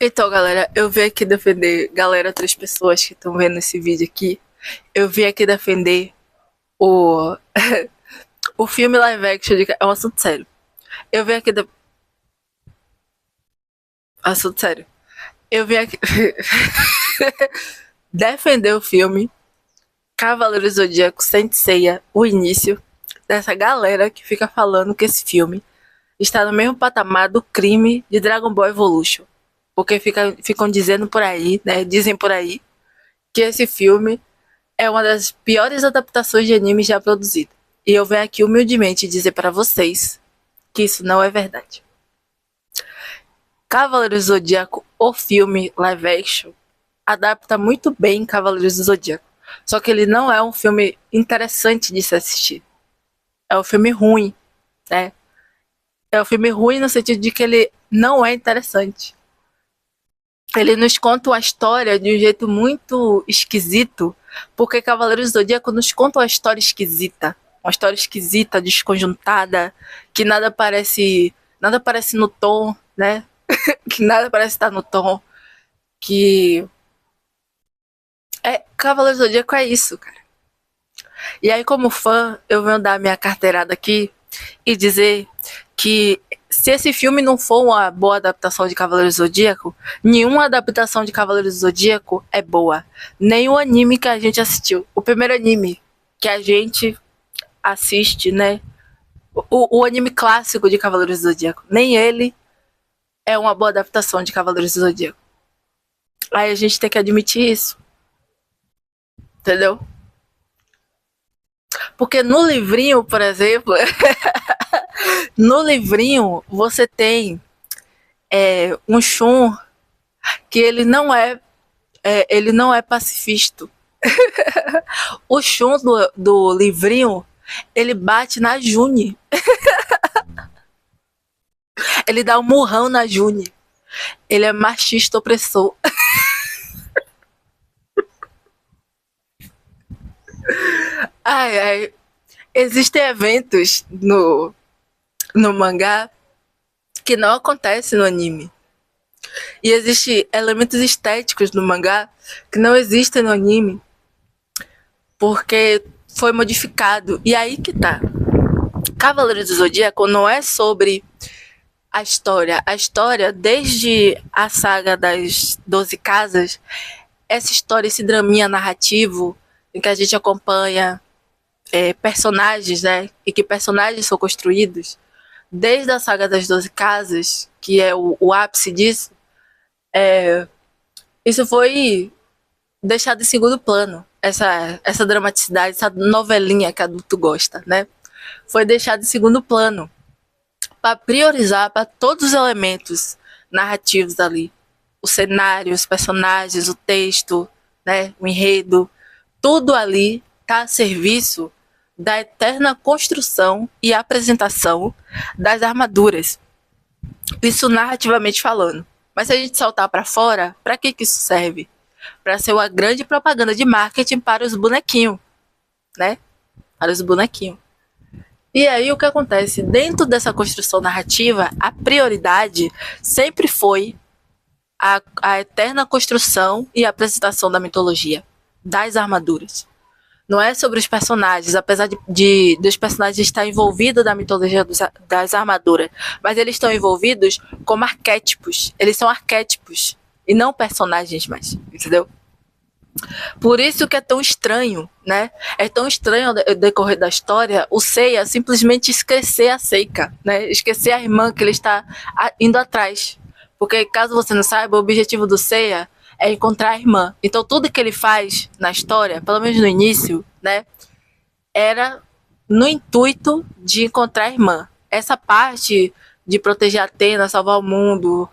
Então, galera, eu vim aqui defender, galera, três pessoas que estão vendo esse vídeo aqui, eu vim aqui defender o, o filme live action é um assunto sério. Eu vim aqui assunto sério. Eu vim aqui defender o filme Cavaleiros do Zodíaco Saint Seiya, o início dessa galera que fica falando que esse filme está no mesmo patamar do crime de Dragon Ball Evolution. Porque ficam dizendo por aí, né? Dizem por aí que esse filme é uma das piores adaptações de anime já produzida. E eu venho aqui humildemente dizer para vocês que isso não é verdade. Cavaleiros do Zodíaco, o filme live action, adapta muito bem Cavaleiros do Zodíaco. Só que ele não é um filme interessante de se assistir. É um filme ruim, né? É um filme ruim no sentido de que ele não é interessante. Ele nos conta uma história de um jeito muito esquisito, porque Cavaleiros do Zodíaco nos conta uma história esquisita. Uma história esquisita, desconjuntada, que nada parece no tom, né? Que nada parece estar no tom. Que Cavaleiros do Zodíaco é isso, cara. E aí, como fã, eu venho dar minha carteirada aqui e dizer que se esse filme não for uma boa adaptação de Cavaleiros do Zodíaco, nenhuma adaptação de Cavaleiros do Zodíaco é boa. Nem o anime que a gente assistiu. O primeiro anime que a gente assiste, né? O anime clássico de Cavaleiros do Zodíaco. Nem ele é uma boa adaptação de Cavaleiros do Zodíaco. Aí a gente tem que admitir isso. Entendeu? Porque no livrinho, por exemplo, no livrinho você tem um Shun que ele não é pacifista. O Shun do livrinho, ele bate na June. Ele dá um murrão na June. Ele é machista opressor. Ai, ai. Existem eventos no mangá que não acontecem no anime. E existem elementos estéticos no mangá que não existem no anime porque foi modificado. E aí que tá. Cavaleiros do Zodíaco não é sobre a história. A história, desde a saga das 12 casas, essa história, esse draminha narrativo em que a gente acompanha personagens, né? E que personagens são construídos desde a saga das 12 casas, que é o ápice disso, isso foi deixado em segundo plano. Essa dramaticidade, essa novelinha que adulto gosta, né? Foi deixado em segundo plano para priorizar para todos os elementos narrativos ali. O cenário, os personagens, o texto, né? O enredo, tudo ali está a serviço da eterna construção e apresentação das armaduras. Isso narrativamente falando. Mas se a gente saltar para fora, para que isso serve? Para ser uma grande propaganda de marketing para os bonequinhos, né? Para os bonequinhos. E aí o que acontece? Dentro dessa construção narrativa, a prioridade sempre foi a eterna construção e apresentação da mitologia, das armaduras. Não é sobre os personagens, apesar dos personagens estar envolvidos na mitologia das armaduras, mas eles estão envolvidos como arquétipos. Eles são arquétipos e não personagens mais, entendeu? Por isso que é tão estranho, né? É tão estranho ao decorrer da história o Seiya simplesmente esquecer a Seika, né? Esquecer a irmã que ele está indo atrás. Porque, caso você não saiba, o objetivo do Seiya é encontrar a irmã. Então, tudo que ele faz na história, pelo menos no início, né? Era no intuito de encontrar a irmã. Essa parte de proteger a Athena, salvar o mundo,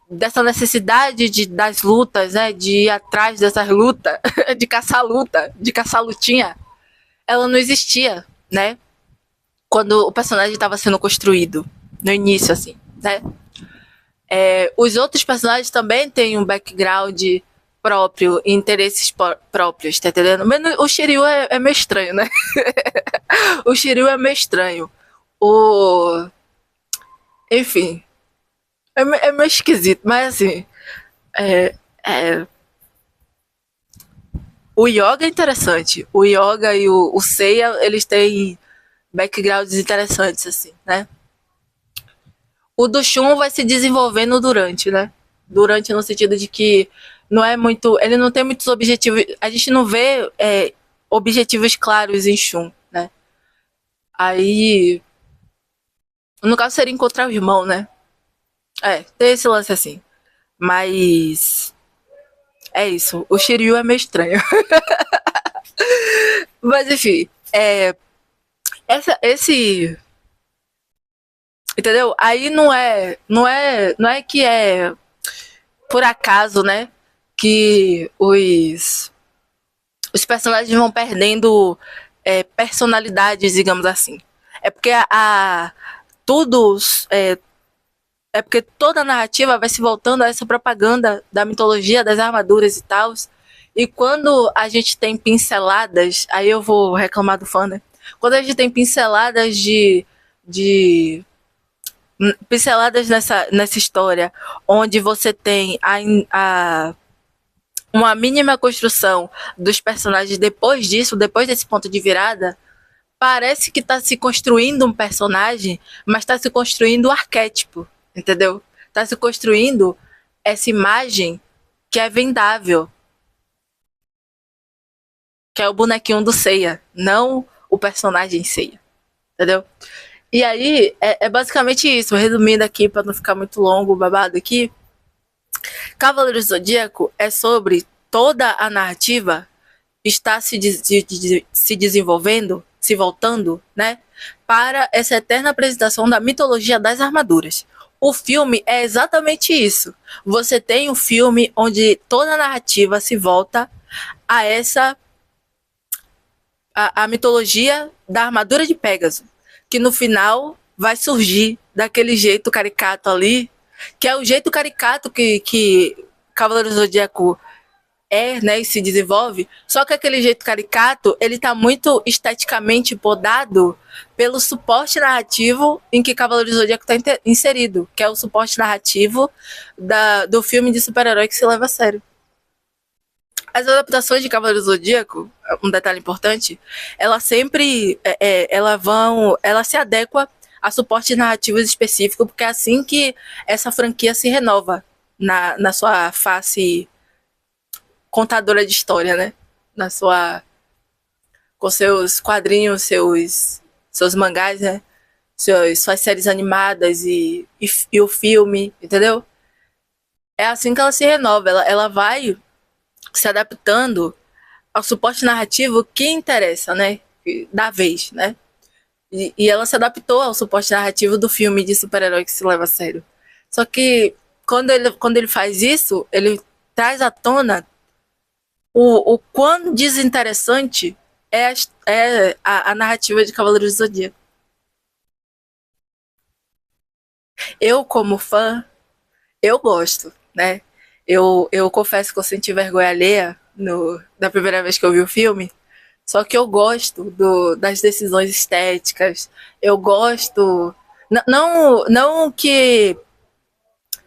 dessa necessidade das lutas, né, de ir atrás dessas lutas, de caçar luta, de caçar lutinha, ela não existia, né, quando o personagem estava sendo construído, no início, assim, né. Os outros personagens também têm um background próprio, interesses próprios, tá entendendo? Mas o Shiryu é meio estranho, né. O Shiryu é meio estranho. Enfim, É meio esquisito, mas assim, é, é, o yoga é interessante. O yoga e o Seiya, eles têm backgrounds interessantes, assim, né? O do Shun vai se desenvolvendo durante, né? Durante no sentido de que não é muito. Ele não tem muitos objetivos. A gente não vê objetivos claros em Shun, né? Aí. No caso seria encontrar o irmão, né? É, tem esse lance assim. Mas. É isso. O Shiryu é meio estranho. Mas enfim. Esse. Entendeu? Aí não é que é por acaso, né? Que os personagens vão perdendo personalidades, digamos assim. É porque tudo é porque toda a narrativa vai se voltando a essa propaganda da mitologia, das armaduras e tal. E quando a gente tem pinceladas, aí eu vou reclamar do fã, né? Quando a gente tem pinceladas de pinceladas nessa história, onde você tem uma mínima construção dos personagens depois disso, depois desse ponto de virada, parece que está se construindo um personagem, mas está se construindo um arquétipo, entendeu? Está se construindo essa imagem que é vendável, que é o bonequinho do Seiya, não o personagem Seiya, entendeu? E aí, é basicamente isso. Resumindo aqui, para não ficar muito longo o babado aqui, Cavaleiro do Zodíaco é sobre toda a narrativa está se desenvolvendo, se voltando, né, para essa eterna apresentação da mitologia das armaduras. O filme é exatamente isso. Você tem um filme onde toda a narrativa se volta a essa a mitologia da armadura de Pégaso, que no final vai surgir daquele jeito caricato ali, que é o jeito caricato que Cavaleiro do Zodíaco né, e se desenvolve, só que aquele jeito caricato, ele tá muito esteticamente podado pelo suporte narrativo em que Cavaleiro do Zodíaco tá inserido, que é o suporte narrativo do filme de super-herói que se leva a sério. As adaptações de Cavaleiro do Zodíaco, um detalhe importante, ela sempre ela se adequa a suporte narrativos específicos, porque é assim que essa franquia se renova na sua face contadora de história, né? Na sua com seus quadrinhos, seus mangás, né? Suas séries animadas e o filme, entendeu? É assim que ela se renova, ela vai se adaptando ao suporte narrativo que interessa, né? Da vez, né? E ela se adaptou ao suporte narrativo do filme de super-herói que se leva a sério. Só que quando ele faz isso, ele traz à tona o quão desinteressante a narrativa de Cavaleiros do Zodíaco. Eu, como fã, eu gosto, né? Eu confesso que eu senti vergonha alheia da primeira vez que eu vi o filme, só que eu gosto das decisões estéticas, eu gosto. Não que.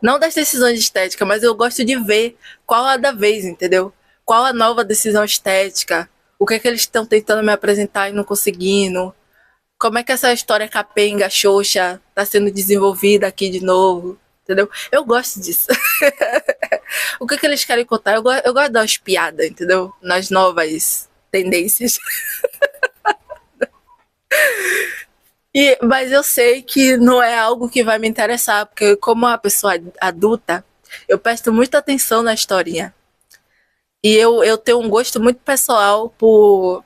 Não das decisões estéticas, mas eu gosto de ver qual a da vez, entendeu? Qual a nova decisão estética, o que é que eles estão tentando me apresentar e não conseguindo, como é que essa história capenga, xoxa, tá sendo desenvolvida aqui de novo, entendeu? Eu gosto disso. O que é que eles querem contar? Eu gosto de dar umas piadas, entendeu? Nas novas tendências. Mas eu sei que não é algo que vai me interessar, porque como uma pessoa adulta, eu presto muita atenção na historinha. E eu tenho um gosto muito pessoal por.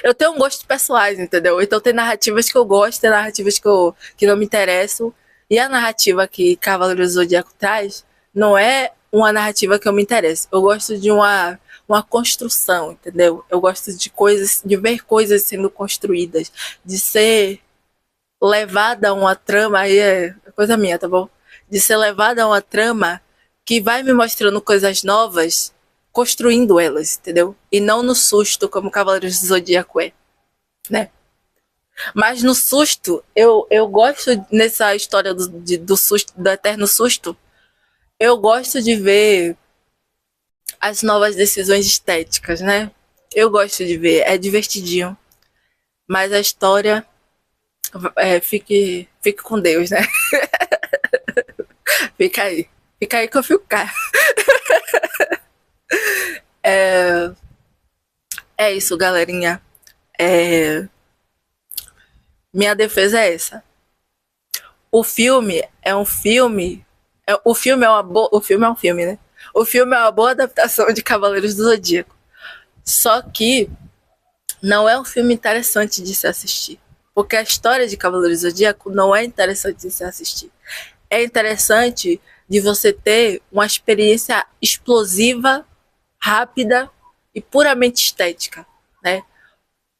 Eu tenho um gosto pessoais, entendeu? Então tem narrativas que eu gosto, tem narrativas que não me interessam. E a narrativa que Cavaleiro do Zodíaco traz não é uma narrativa que eu me interesso. Eu gosto de uma construção, entendeu? Eu gosto de coisas, de ver coisas sendo construídas, de ser levada a uma trama, aí é coisa minha, tá bom? De ser levada a uma trama que vai me mostrando coisas novas, construindo elas, entendeu? E não no susto, como Cavaleiros do Zodíaco é, né? Mas no susto, eu gosto nessa história do susto, do eterno susto, eu gosto de ver as novas decisões estéticas, né? Eu gosto de ver, é divertidinho. Mas a história, fique com Deus, né? Fica aí. Fica aí que eu fico cá. É isso, galerinha. É, minha defesa é essa. O filme é um filme. O filme é um filme, né? O filme é uma boa adaptação de Cavaleiros do Zodíaco. Só que não é um filme interessante de se assistir. Porque a história de Cavaleiros do Zodíaco não é interessante de se assistir. É interessante de você ter uma experiência explosiva, rápida e puramente estética, né?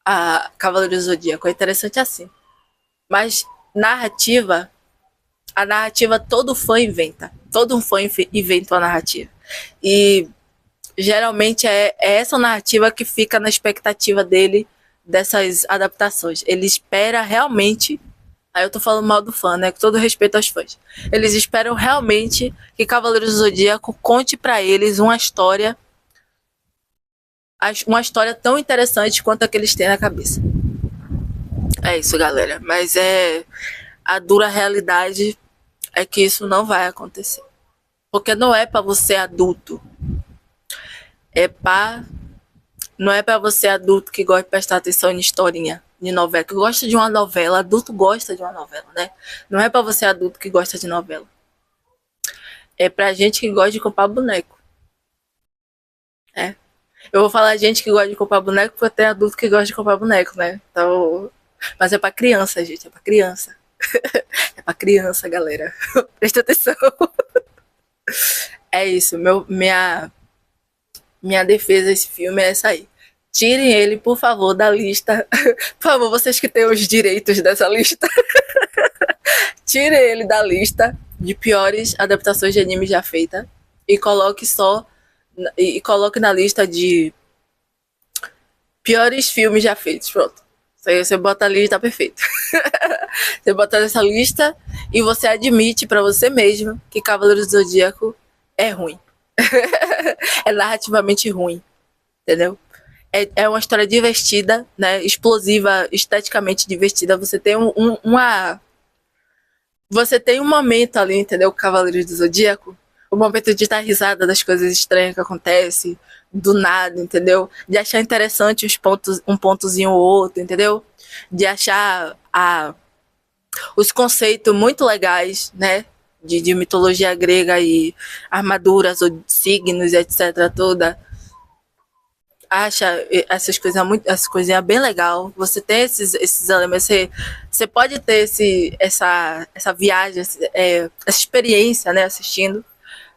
A Cavaleiros do Zodíaco é interessante assim. Mas narrativa, a narrativa todo fã inventa. Todo um fã inventa uma narrativa. E geralmente é essa narrativa que fica na expectativa dele dessas adaptações. Ele espera realmente. Aí eu tô falando mal do fã, né? Com todo respeito aos fãs. Eles esperam realmente que Cavaleiros do Zodíaco conte pra eles uma história tão interessante quanto a que eles têm na cabeça. É isso, galera. Mas a dura realidade é que isso não vai acontecer. Porque não é pra você adulto. É pra Não é pra você adulto que gosta de prestar atenção em historinha, de novela, que gosta de uma novela, adulto gosta de uma novela, né? Não é pra você adulto que gosta de novela. É pra gente que gosta de comprar boneco. É. Eu vou falar gente que gosta de comprar boneco porque tem adulto que gosta de comprar boneco, né? Então. Mas é pra criança, gente, é pra criança. É pra criança, galera. Presta atenção. É isso, minha defesa desse filme é essa aí. Tirem ele, por favor, da lista. Por favor, vocês que têm os direitos dessa lista. Tirem ele da lista de piores adaptações de anime já feita. E coloque só. E coloque na lista de piores filmes já feitos. Pronto. Aí você bota ali e tá perfeito. Você bota nessa lista e você admite pra você mesmo que Cavaleiros do Zodíaco é ruim. É narrativamente ruim. Entendeu? É uma história divertida, né? Explosiva, esteticamente divertida. Você tem um momento ali, entendeu? Cavaleiros do Zodíaco. O momento de dar risada das coisas estranhas que acontecem, do nada, entendeu? De achar interessante um pontozinho ou outro, entendeu? De achar os conceitos muito legais, né? De mitologia grega e armaduras ou signos, etc. toda. Acha essas coisinhas bem legal. Você tem esses elementos, você pode ter essa viagem, essa experiência, né, assistindo.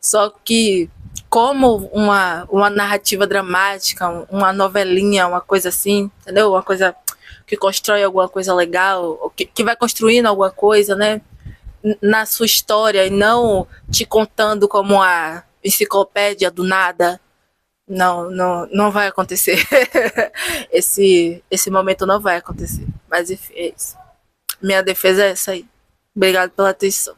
Só que como uma narrativa dramática, uma novelinha, uma coisa assim, entendeu? Uma coisa que constrói alguma coisa legal, que vai construindo alguma coisa, né? Na sua história e não te contando como uma enciclopédia do nada. Não vai acontecer. Esse momento não vai acontecer. Mas enfim, é isso. Minha defesa é essa aí. Obrigado pela atenção.